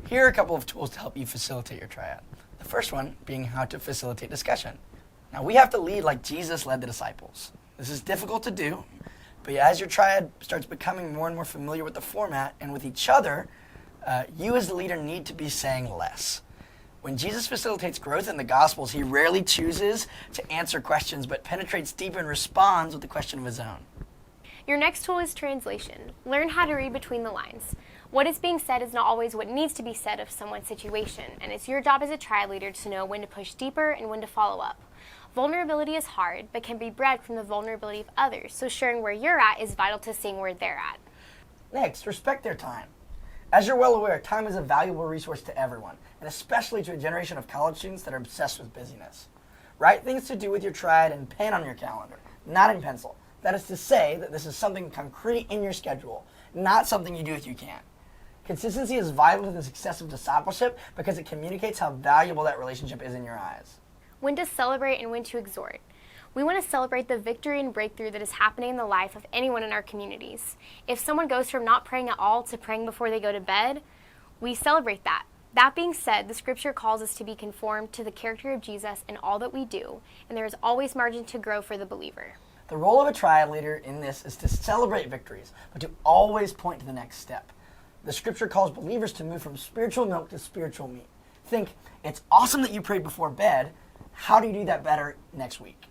Here are a couple of tools to help you facilitate your triad. The first one being how to facilitate discussion. Now, we have to lead like Jesus led the disciples. This is difficult to do, but as your triad starts becoming more and more familiar with the format and with each other, you as the leader need to be saying less. When Jesus facilitates growth in the Gospels, he rarely chooses to answer questions, but penetrates deeper and responds with a question of his own. Your next tool is translation. Learn how to read between the lines. What is being said is not always what needs to be said of someone's situation, and it's your job as a triad leader to know when to push deeper and when to follow up. Vulnerability is hard, but can be bred from the vulnerability of others, so sharing where you're at is vital to seeing where they're at. Next, respect their time. As you're well aware, time is a valuable resource to everyone, and especially to a generation of college students that are obsessed with busyness. Write things to do with your triad in pen on your calendar, not in pencil. That is to say that this is something concrete in your schedule, not something you do if you can. Consistency is vital to the success of discipleship because it communicates how valuable that relationship is in your eyes. When to celebrate and when to exhort. We want to celebrate the victory and breakthrough that is happening in the life of anyone in our communities. If someone goes from not praying at all to praying before they go to bed, we celebrate that. That being said, the scripture calls us to be conformed to the character of Jesus in all that we do, and there is always margin to grow for the believer. The role of a triad leader in this is to celebrate victories, but to always point to the next step. The scripture calls believers to move from spiritual milk to spiritual meat. Think, it's awesome that you prayed before bed. How do you do that better next week?